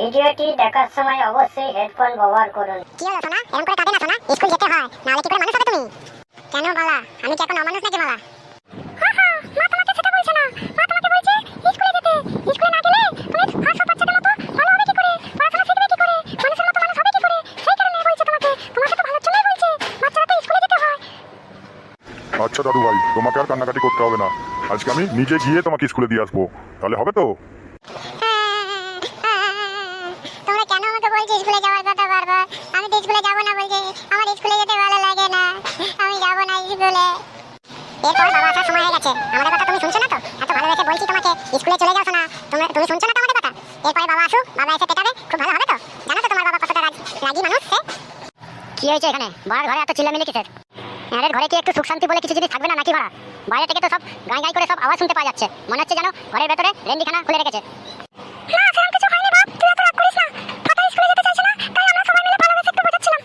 ভিডিওটি দেখার সময় অবশ্যই হেডফোন ব্যবহার করুন। কি হলো সোনা, এরকম করে কাঁদে না সোনা, স্কুল যেতে হয়, নাহলে কি করে মানুষ হবে তুমি? কেন বালা, আমি কি এখন অমানুষ নাকি বালা? মা তোমাকে সেটা বলছে না, মা তোমাকে বলছে স্কুলে যেতে। স্কুলে না গেলে তুমি হাসো বাচ্চাদের মতো ভালো হবে কি করে, পড়াশোনা শিখবে কি করে, মানুষের মতো মানুষ হবে কি করে? সেই কারণে বলছে তোমাকে তো ভালোর জন্যই বলছে, বাচ্চারা তো স্কুলে যেতে হয়। আচ্ছা দাদু ভাই, তোমাকে আর কান্নাকাটি করতে হবে না, আজকে আমি নিজে গিয়ে তোমাকে স্কুলে দিয়ে আসবো, তাহলে হবে তো? তোমরা কেন আমাকে বলছো স্কুলে যাওয়ার কথা বারবার? আমি তো স্কুলে যাবো না বলছি, আমার স্কুলে যেতে ভালো লাগে না, আমি যাবো না স্কুলে। এরপর বাবা আসার সময় হয়ে গেছে, আমাদের কথা তুমি শুনছো না তো? এত ভালোবেসে বলছি তোমাকে স্কুলে চলে যাও না, তুমি শুনছো না তো আমাদের কথা? এরপরে বাবা আসুক, বাবা এসে পেটাবে, খুব ভালো হবে তো? জানো তো তোমার বাবা কতটা রাগী মানুষ সে? কি হয়েছে এখানে? বাড়ার ঘরে এত চিল্লামিল্লি কিসের? এদের ঘরে কি একটু সুখ শান্তি বলে কিছু জিনিস থাকবে না নাকি ভাড়া? বাইরে থেকে তো সব গাই গাই করে সব আওয়াজ শুনতে পাওয়া যাচ্ছে, মনে হচ্ছে যেন ঘরের ভেতরে রেন্ডিখানা খুলে রেখেছে। না সেরকম কিছু হয়নি বাপ, তুই এত রাগ করিস না। ফাটা স্কুলে যেতে চাইছে না, তাই আমরা সবাই মিলে ভালোবেসে একটু বোঝাচ্ছিলাম।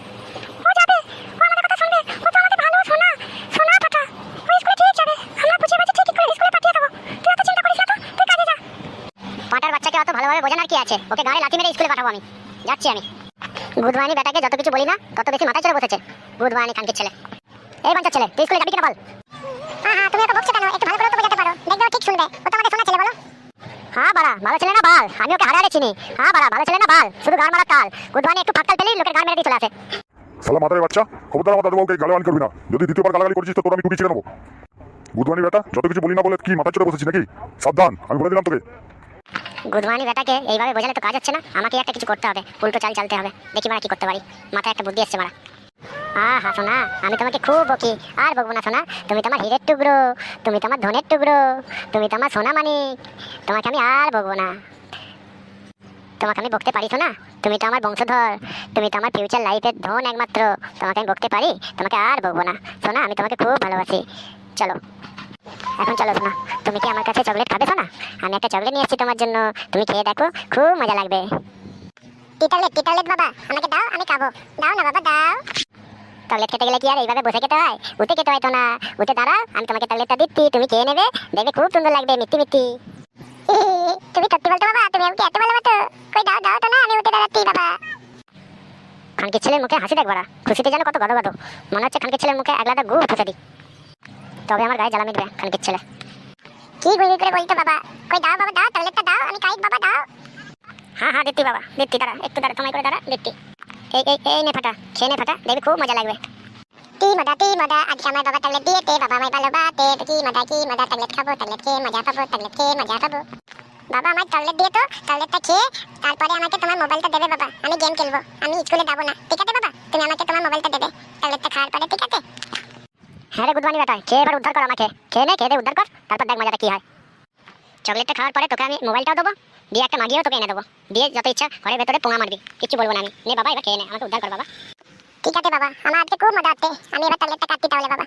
ও যাবে, ও আমাদের কথা শুনবে, ও তো আমাদের ভালো সোনা, সোনা ফাটা। ও স্কুলে ঠিক যাবে, আমরা বুঝিয়ে বাঝিয়ে ঠিক করে স্কুলে পাঠিয়ে দেবো। তুই এত চিন্তা করিস না তো, তুই কাজে যা। পাটার বাচ্চাকে অত ভালোভাবে বোঝানোর কি আছে? ওকে গায়ে লাথি মেরে স্কুলে পাঠাবো আমি, যাচ্ছি আমি। বুধবানি বেটাকে যত কিছু বলি না তত বেশি মাথায় চড়ে বসেছে। বুধবানি খানকির ছেলে। এই বাচ্চা ছেলে, তুই স্কুলে যাবি কিনা বল? হ্যাঁ তুমি ওকে বকছো কেন? একটু ভালো করে তো বোঝাতে পারো, দেখবে ও ঠিক শুনবে। ও তো আমাদের সোনা ছেলে, বলো। হ্যাঁ বাড়া, ভালো ছেলে না বাল, আমি ওকে হারে চিনি। হ্যাঁ বাড়া, ভালো ছেলে না বাল, শুধু গান মারা তাল। বুধবানি একটু ফাঁকতাল পেলেই লোকের গান মেরে দিয়ে চলে আসে। শালা মাথায় বাচ্চা, খবরদার আমার দাদু বাবুকে গালাগালি করবি না, যদি দ্বিতীয়বার গালাগালি করেছিস তো তোর আমি টুটি ছিঁড়ে নেবো। বুধবানি বেটা, যত কিছু বলি না বলে কি মাথায় চড়ে বসেছি নাকি? সাবধান, আমি বলে দিলাম তোকে। বুধবানি বেটাকে এইভাবে বোঝালে তো কাজ হচ্ছে না, আমাকে একটা কিছু করতে হবে, উল্টো চাল চালতে হবে। দেখি মারা কি করতে পারি, মাথায় একটা বুদ্ধি এসছে মারা। হা সোনা, আমি তোমাকে খুব বকি, আর বকবো না সোনা। তুমি তোমার হীরের টুকরো, তুমি তোমার ধনের টুকরো, তুমি তোমার সোনা মানিক, তোমাকে আমি আর বকবো না। তোমাকে আমি বকতে পারি সোনা, তুমি তো আমার বংশধর, তুমি তো আমার ফিউচার লাইফের ধন একমাত্র, তোমাকে আমি বকতে পারি, তোমাকে আর বকবো না সোনা। আমি তোমাকে খুব ভালোবাসি, চলো এখন চলো সোনা। তুমি কি আমার কাছে চকলেট খাবে সোনা? আমি একটা চকলেট নিয়ে এসেছি তোমার জন্য, তুমি খেয়ে দেখো, খুব মজা লাগবে। টিটালেট বাবা, আমাকে দাও, আমি খাবো। দাও না বাবা, দাও। চকলেট খেতে গেলে কি আর এইভাবে বসে খেতে হয়? উঠে খেতে হয় তো না, উঠে দাঁড়াও, আমি তোমাকে চকলেটটা দিচ্ছি, তুমি খেয়ে নেবে, দেখবে খুব সুন্দর লাগবে, মিষ্টি মিষ্টি। তুমি সত্যি বলতো বাবা, তুমি আমাকে এত ভালোবাসো? কই দাও দাও তো না, আমি উঠে দাঁড়াচ্ছি বাবা। খানকির ছেলের মুখে হাসি দেখবা, খুশিতে যেন কত গদগদ, মনে হচ্ছে খানকির ছেলের মুখে এক লাদা গু ফুসে দিই, তবে আমার গায়ে জ্বালা মিটবে খানকির ছেলে। কি গুলি করে বলতো বাবা? কই দাও বাবা, দাও, চকলেটটা দাও, আমি খাই বাবা, দাও। হ্যাঁ দিচ্ছি বাবা, দিচ্ছি, দাঁড়া একটু, দাঁড়া তোমায় করে দাঁড়া, দিচ্ছি। এই নে ফাটা, খেয়ে নে ফাটা, দেখবি খুব মজা লাগবে। কি মজা, আজকে আমার বাবা চকলেট দিয়েছে, বাবা আমায় ভালোবাসে, তো কি মজা, চকলেট খাবো, চকলেট খেয়ে মজা পাবো, চকলেট খেয়ে মজা পাবো। বাবা আমায় চকলেট দিয়ে তো, চকলেটটা খেয়ে তারপরে আমাকে তোমার মোবাইলটা দেবে বাবা, আমি গেম খেলবো, আমি স্কুলে যাবো না, ঠিক আছে বাবা? তুমি আমাকে তোমার মোবাইলটা দেবে চকলেটটা খাওয়ার পরে, ঠিক আছে? হ্যাঁ রে বুধবানি বেটা, খেয়ে এবার উদ্ধার কর আমাকে, খেয়ে নে, খেয়ে দে উদ্ধার কর, তারপর দেখ মজাটা কি হয়। চকলেটটা খাওয়ার পরে তোকে আমি মোবাইলটাও দেবো, দিয়ে একটা মাগিয়েও তোকে এনে দেবো, দিয়ে যত ইচ্ছা ঘরের ভেতরে পোঙা মারবি, কিছু বলবো না আমি। নে বাবা, এবার খেয়ে নে, আমাকে উদ্ধার কর বাবা। ঠিক আছে বাবা, আমার আজকে খুব মজা হচ্ছে, আমি এবার চকলেটটা কাটছি তাহলে বাবা।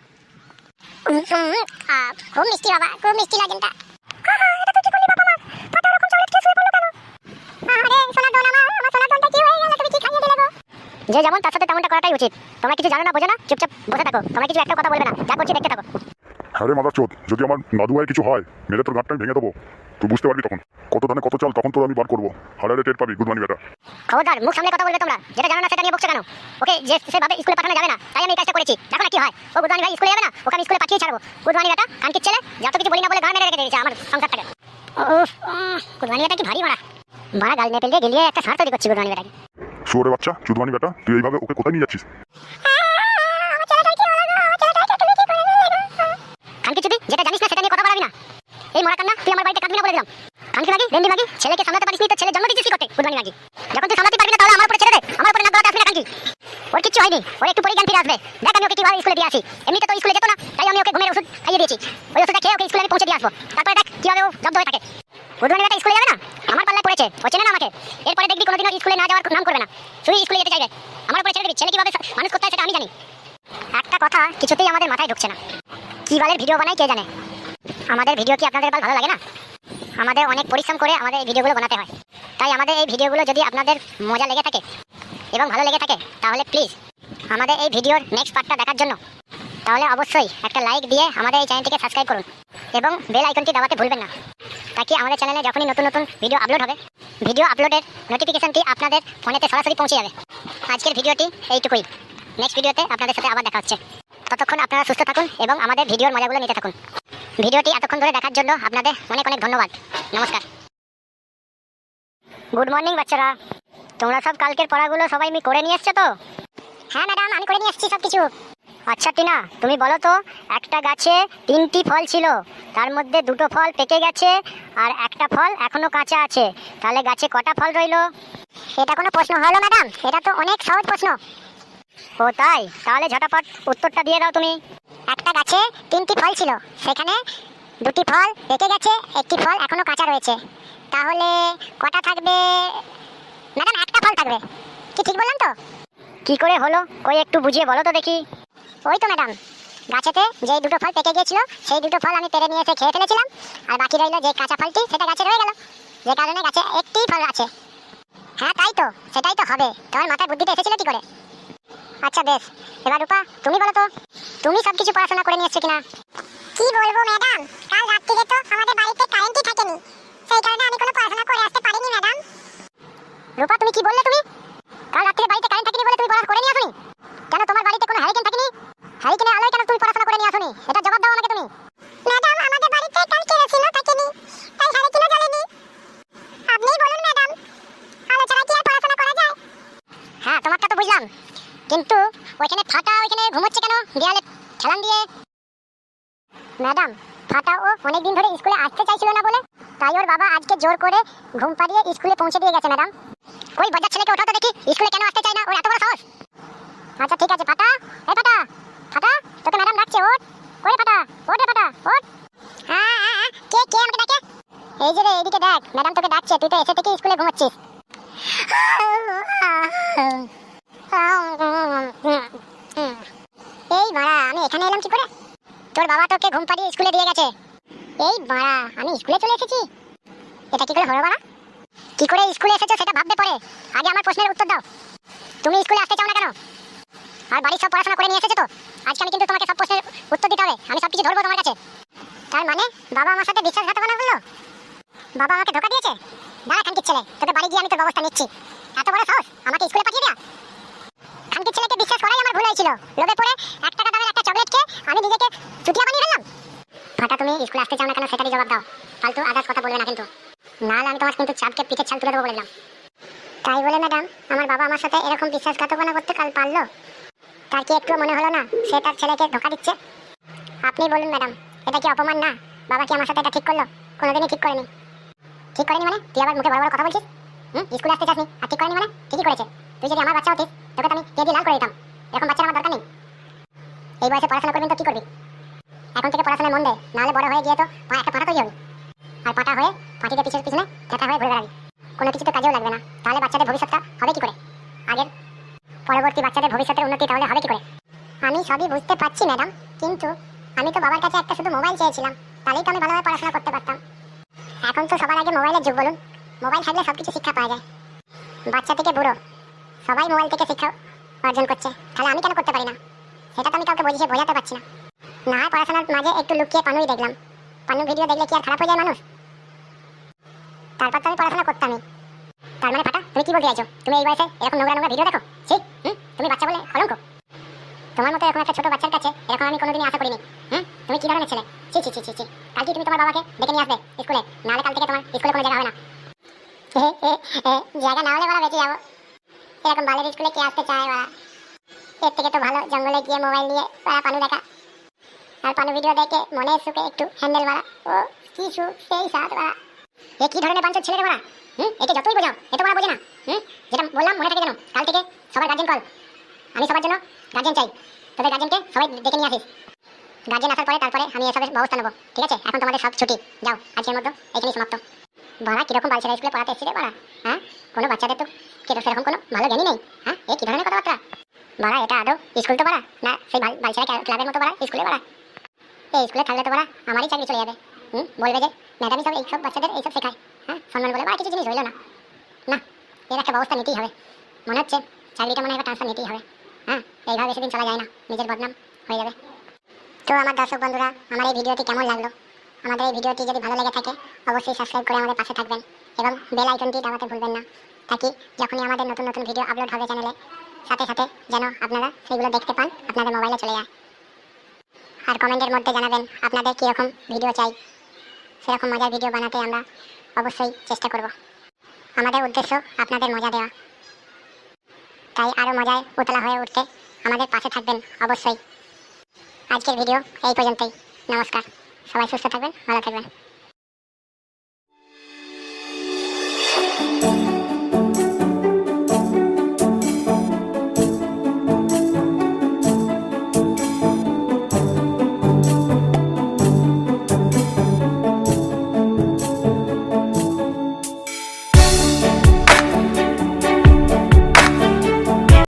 খুব মিষ্টি বাবা, খুব মিষ্টি লাগেনটা। এটা তুই কি করলি বাবা? আমার ফাটা এরকম চকলেট খেয়ে শুয়ে পড়লো কেন? আরে সোনা দোন, আমার সোনা দোনটা কি হয়ে গেল? তুমি কি খাইয়ে দিলে গো? যে যেমন তার সাথে তেমনটা করাটাই উচিত। তোমরা কিছু জানো না, বোঝো না, চুপচাপ বসে থাকো, তোমরা কিছু একটা কথা বলবে না, যা করছি দেখতে থাকো। হ্যাঁ রে মাদার চোদ, যদি আমার দাদু ভাই কিছু হয়, মেরে তোর গাঁটটা আমি ভেঙে দেবো, তুই বুঝতে পারবি তখন কত ধানে কত চাল, তখন তোর আমি বার করবো, হারারে টের পাবি বুধবানি বেটা। খবরদার, মুখ সামলে কথা বলবে তোমরা, যেটা জানো না সেটা নিয়ে বকছো কেন? ওকে যে সেভাবে স্কুলে পাঠানো যাবে না, তাই আমি এই কাজটা করেছি, দেখো না কি হয়। ও বুধবানি ভাই স্কুলে যাবে না, ওকে আমি স্কুলে পাঠিয়ে ছাড়বো। বুধবানি বেটা খানকির ছেলে, যত কিছু বলি না বলে গান মেরে রেখে দিয়েছে আমার সংসারটাকে। বুধবানি বেটা কি ভারী মারা গাল নেপেল দিয়ে গেলিয়ে একটা সার তৈরি করছি বুধবানি বেটাকে। শুয়োরে বাচ্চা, চুদবানি বেটা, তুই এইভাবে ওকে কোথায় নিয়ে যাচ্ছিস? খানকি চুদি, যেটা জানিস না সেটা নিয়ে কথা বলাবি না। এই মরা কান্না, তুই আমার বাড়িতে কাঁদবি না বলে দিলাম। খানকি মাগি, রেন্ডি মাগি, ছেলেকে সামলাতে পারিস নি তো ছেলে জন্ম দিয়েছিস কি করতে? বুধবানি মাগি, যখন তুই সামলাতে পারবি না তাহলে আমার উপরে ছেড়ে দে, আমার উপরে নাক গলাতে আসবি না খানকি। ওর কিচ্ছু হয়নি, ওর একটু পরে জ্ঞান ফিরে আসবে। দেখ আমি ওকে কিভাবে স্কুলে দিয়ে আসি, এমনিতে তো স্কুলে যেত না, তাই আমি ওকে ঘুমের ওষুধ খাইয়ে দিয়েছি। ওই ওষুধটা খেয়ে ওকে স্কুলে আমি পৌঁছে দিয়ে আসবো, তারপরে দেখ কিভাবে ও জব্দ হয়ে থাকে। বুধবানি বেটা স্কুলে যাবে না, আমার পাল্লায় পড়েছে, ও চেনে না আমাকে। এরপরে দেখবি কোনোদিনও স্কুলে না যাওয়ার নাম করবে না, শুধু স্কুলে যেতে চাইবে। আমার উপরে ছেড়ে দিবি, ছেলে কিভাবে মানুষ করতে হয় সেটা আমি জানি। একটা কথা কিছুতেই আমাদের মাথায় ঢুকছে না, কি বালের ভিডিও বানাই কে জানে। আমাদের ভিডিও কি আপনাদের ভালো লাগে না? আমাদের অনেক পরিশ্রম করে আমাদের এই ভিডিওগুলো বানাতে হয়, তাই আমাদের এই ভিডিওগুলো যদি আপনাদের মজা লেগে থাকে এবং ভালো লেগে থাকে তাহলে প্লিজ আমাদের এই ভিডিওর নেক্সট পার্টটা দেখার জন্য তাহলে অবশ্যই একটা লাইক দিয়ে আমাদের এই চ্যানেলটিকে সাবস্ক্রাইব করুন এবং বেল আইকনটি দাবাতে ভুলবেন না, তাকে আমাদের চ্যানেলে যখনই নতুন নতুন ভিডিও আপলোড হবে ভিডিও আপলোডের নোটিফিকেশনটি আপনাদের ফোনেতে সরাসরি পৌঁছে যাবে। আজকের ভিডিওটি এইটুকুই। নেক্সট ভিডিওতে আপনাদের সাথে আবার দেখা হচ্ছে। ততক্ষণ আপনারা সুস্থ থাকুন এবং আমাদের ভিডিওর মজাগুলো নিতে থাকুন। ভিডিওটি এতক্ষণ ধরে দেখার জন্য আপনাদের অনেক অনেক ধন্যবাদ। নমস্কার। গুড মর্নিং বাচ্চারা, তোমরা সব কালকের পড়াগুলো সবাই করে নিয়ে এসছো তো? হ্যাঁ ম্যাডাম, আমি করে নিয়ে এসেছি সব কিছু। আচ্ছা টিনা, তুমি বলো তো, একটা গাছে 3টি ফল ছিল, তার মধ্যে 2টো ফল পেকে গেছে আর একটা ফল এখনো কাঁচা আছে, তাহলে গাছে কটা ফল রইলো? এটা কোনো প্রশ্ন হলো ম্যাডাম? এটা তো অনেক সহজ প্রশ্ন। ও তাই? তাহলে ঝটাপট উত্তরটা দিয়ে দাও তুমি। একটা গাছে 3টি ফল ছিল, সেখানে 2টি ফল পেকে গেছে, একটি ফল এখনো কাঁচা রয়েছে, তাহলে কটা থাকবে? ম্যাডাম, একটা ফল থাকবে। কি ঠিক বললাম তো? কি করে হলো, কই একটু বুঝিয়ে বলো তো দেখি। ওই তো ম্যাডাম, গাছেতে যে 2টো ফল পেকে গিয়েছিল সেই 2টো ফল আমি পেরে নিয়ে এসে খেয়ে ফেলেছিলাম, আর বাকি রইলো যে কাঁচা ফলটি, সেটা গাছে রয়ে গেল, যে কারণে গাছে একটি ফল আছে। হ্যাঁ তাই তো, সেটাই তো হবে। তোমার মাথায় বুদ্ধিটা এসেছিল কি করে? আচ্ছা বেশ, এবার রূপা তুমি বলো তো, তুমি সব কিছু পড়াশোনা করে নিয়ে এসছো কিনা? কি বলবো ম্যাডাম, কাল রাত্রিরে তো আমাদের বাড়িতে কারেন্টই থাকেনি, সেই কারণে আমি কোনো পড়াশোনা করে আসতে পারিনি ম্যাডাম। রূপা, তুমি কি বললে? তুমি কাল রাত্রিরে বাড়িতে কারেন্ট থাকেনি বলে তুমি পড়াশোনা করে নিয়ে আসোনি? কেন তোমার বাড়িতে কোনো হ্যারিকেন থাকেনি? হ্যারিকেনের আলোয় কেন তুমি পড়াশোনা করে নিয়ে আসোনি? এটা জবাব দাও আমাকে তুমি। ম্যাডাম, আমাদের বাড়িতে কাল কেরোসিনও থাকেনি, তাই হ্যারিকেনও জ্বলেনি। আপনিই বলুন ম্যাডাম, আলো ছাড়া কি আর পড়াশোনা করা যায়? হ্যাঁ, তোমারটা তো বুঝলাম, কিন্তু ওইখানে ফাটা ওইখানে ঘুমোচ্ছে কেন দেয়ালে ঠেলান দিয়ে? ম্যাডাম, ফাটা ও অনেকদিন ধরে স্কুলে আসতে চাইছিল না বলে, তাই ওর বাবা আজকে জোর করে ঘুম পাড়িয়ে স্কুলে পৌঁছে দিয়ে গেছে ম্যাডাম। ওই বাচ্চা ছেলেকে ওঠাও তো দেখি, স্কুলে কেন আসতে চায় না, ওর এত বড় সাহস। আচ্ছা ঠিক আছে, ফাটা, এই ফাটা, ফাটা, তোকে ম্যাডাম ডাকছে, ওঠ। ওরে ফাটা, ওঠ রে ফাটা, ওঠ। হ্যাঁ হ্যাঁ হ্যাঁ, কে কে আমাকে ডাকে? এই যে রে, এদিকে দেখ, ম্যাডাম তোকে ডাকছে, তুই তো এসে থেকে স্কুলে ঘুমাচ্ছিস। এই বাড়া, আমি এখানে এলাম কি করে? তোর বাবা তোকে ঘুম পাড়িয়ে স্কুলে দিয়ে গেছে। এই বাড়া, আমি স্কুলে চলে এসেছি? এটা কি করে হলো বাড়া? কি করে স্কুলে এসেছো সেটা ভাববে পরে, আগে আমার প্রশ্নের উত্তর দাও। তুমি স্কুলে আসতে চাও না কেন? আর বাড়ির সব পড়াশোনা করে নিয়ে এসেছো তো? আজকে আমি কিন্তু তোমাকে সব প্রশ্নের উত্তর দিতে হবে, আমি সব কিছু ধরবো তোমার কাছে। তার মানে বাবা আমার সাথে বিশ্বাসঘাতকতা করলো? বাবা আমাকে ধোকা দিয়েছে? দাঁড়া খানকির ছেলে, তোকে বাড়ি গিয়ে আমি তোর ব্যবস্থা নিচ্ছি। এত বড় সাহস আমাকে স্কুলে পাঠিয়ে দেয়া? খানকির ছেলেকে বিশ্বাস করাই আমার ভুল হয়েছিল, লোভে পড়ে 1 টাকা দামের একটা চকলেট খেয়ে আমি নিজেকে চুটিয়া বানিয়ে ফেললাম। ফাটা, তুমি স্কুলে আসতে চাও না কেন সেটারই জবাব দাও, ফালতু আদার্স কথা বলবে না কিন্তু, নাহলে আমি তোমার কিন্তু চাপকে পিঠে ছাল তুলে দেবো বলে দিলাম। তাই বলে ম্যাডাম, আমার বাবা আমার সাথে এরকম বিশ্বাসঘাতকতা করতে কাল পারলো? তার কি একটু মনে হলো না সে তার ছেলেকে ধোকা দিচ্ছে? আপনি বলুন ম্যাডাম, এটা কি অপমান না? বাবা কি আমার সাথে এটা ঠিক করলো? কোনোদিনই ঠিক করেনি। ঠিক করেনি মানে? তুই আবার মুখে বড় বড় কথা বলছিস? স্কুলে আসতে চাসনি আর ঠিক করেনি মানে? ঠিকই করেছে। তুই যদি আমার বাচ্চা হতিস, তোকে তো আমি কে দিয়ে লাল করে দিতাম। এরকম বাচ্চার আমার দরকার নেই। এই বয়সে পড়াশোনা করবি তো কি করবি? এখন থেকে পড়াশোনায় মন দে, নাহলে বড় হয়ে গিয়ে তো একটা পাটা তৈরি হবি, আর পাটা হয়ে পাটিতে পিছনে পিছনে দেখা হয়ে ঘুরে বেড়াবি, কোনো কিছু তো কাজেও লাগবে না। তাহলে বাচ্চাদের ভবিষ্যৎটা হবে কি করে? আগের পরবর্তী বাচ্চাদের ভবিষ্যতের উন্নতি তাহলে হবে কি করে? আমি সবই বুঝতে পারছি ম্যাডাম, কিন্তু আমি তো বাবার কাছে একটা শুধু মোবাইল চেয়েছিলাম, তাহলেই তো আমি ভালোভাবে পড়াশোনা করতে পারতাম। এখন তো সবার আগে মোবাইলের যুগ, বলুন। মোবাইল থাকলে সব কিছু শিক্ষা পাওয়া যায়, বাচ্চা থেকে বুড়ো সবাই মোবাইল থেকে শিক্ষা অর্জন করছে, তাহলে আমি কেন করতে পারি না? সেটা তো আমি কাউকে বুঝিয়ে বোঝাতে পারছি না। না হয় পড়াশোনার মাঝে একটু লুকিয়ে পানুই দেখলাম, পানু ভিডিও দেখলে কি আর খারাপ হয়ে যায় মানুষ? তারপর তো আমি পড়াশোনা করতামই। তার মানে ফাটা, তুমি কি বলতে চাইছো? তুমি এই বয়সে এরকম নোংরা নোংরা ভিডিও দেখো? তুমি বাচ্চা বলে কলঙ্ক। তোমার মতো এরকম একটা ছোট বাচ্চার কাছে এরকম আমি কোনোদিনই আশা করিনি। তুমি কি ধরনের ছেলে? ছি ছি ছি ছি ছি। কালকে তুমি তোমার বাবাকে ডেকে নিয়ে আসবে স্কুলে, নাহলে কাল থেকে তোমার স্কুলে কোনো জায়গা হবে না। জায়গা না হলে বলা বেঁচে যাবো। এরকম বালের স্কুলে কে আসতে চায় বলা? এর থেকে তো ভালো জঙ্গলে গিয়ে মোবাইল নিয়ে পানু দেখা, আর পানু ভিডিও দেখে মনে সুখে একটু হ্যান্ডেল মারা। ও কি সুখ, সেই সাথ মারা। এ কি ধরনের বাঞ্চর ছেলে রে মারা? একে যতই বোঝাও এত মারা বোঝে না। যেটা বললাম মনে থাকে যেন, কাল থেকে সবার গার্জেন কল। আমি সবার জন্য গার্জেন চাই, তোদের গার্জেনকে সবাই ডেকে নিয়ে আসিস। গার্জেন আসার পরে তারপরে আমি এসবের ব্যবস্থা নেবো, ঠিক আছে? এখন তোমাদের সব ছুটি, যাও, আজকের মতো এখানেই সমাপ্ত। বাড়া কিরকম বালছেরা স্কুলে পড়াতে এসেছি রে বাড়া। হ্যাঁ, কোনো বাচ্চাদের তো সেরকম কোনো ভালো জ্ঞানই নেই। হ্যাঁ, এ কি ধরনের কথাবার্তা বাড়া? এটা আদৌ স্কুল তো বাড়া না সেই বালছেরা ক্লাবের মতো বাড়া স্কুলে বাড়া? এই স্কুলে থাকলে তো বাড়া আমারই চাকরি চলে যাবে। বলবে যে ম্যাডামই সব এইসব বাচ্চাদের এইসব শেখায়। হ্যাঁ, সম্মান বলে বাড়া কিছু জিনিস রইল না। না, এর একটা ব্যবস্থা নিতেই হবে। মনে হচ্ছে চাকরিটা মনে হয় ট্রান্সফার নিতেই হবে। হ্যাঁ, এইভাবে বেশি দিন চলা যায় না, নিজের বদনাম হয়ে যাবে। তো আমার দর্শক বন্ধুরা, আমার এই ভিডিওটি কেমন লাগলো আমাদের এই ভিডিওটি যদি ভালো লেগে থাকে অবশ্যই সাবস্ক্রাইব করে আমাদের পাশে থাকবেন এবং বেল আইকনটি দাবাতে ভুলবেন না, তাকি যখনই আমাদের নতুন নতুন ভিডিও আপলোড হবে চ্যানেলে সাথে সাথে যেন আপনারা সেগুলো দেখতে পান, আপনাদের মোবাইলে চলে যায়। আর কমেন্টের মধ্যে জানাবেন আপনাদের কীরকম ভিডিও চাই, সেরকম মজার ভিডিও বানাতে আমরা অবশ্যই চেষ্টা করব। আমাদের উদ্দেশ্য আপনাদের মজা দেওয়া, তাই আরও মজায় উতলা হয়ে উঠতে আমাদের পাশে থাকবেন অবশ্যই। আজকের ভিডিও এই পর্যন্তই। নমস্কার, সবাই সুস্থ থাকবেন, ভালো থাকবেন।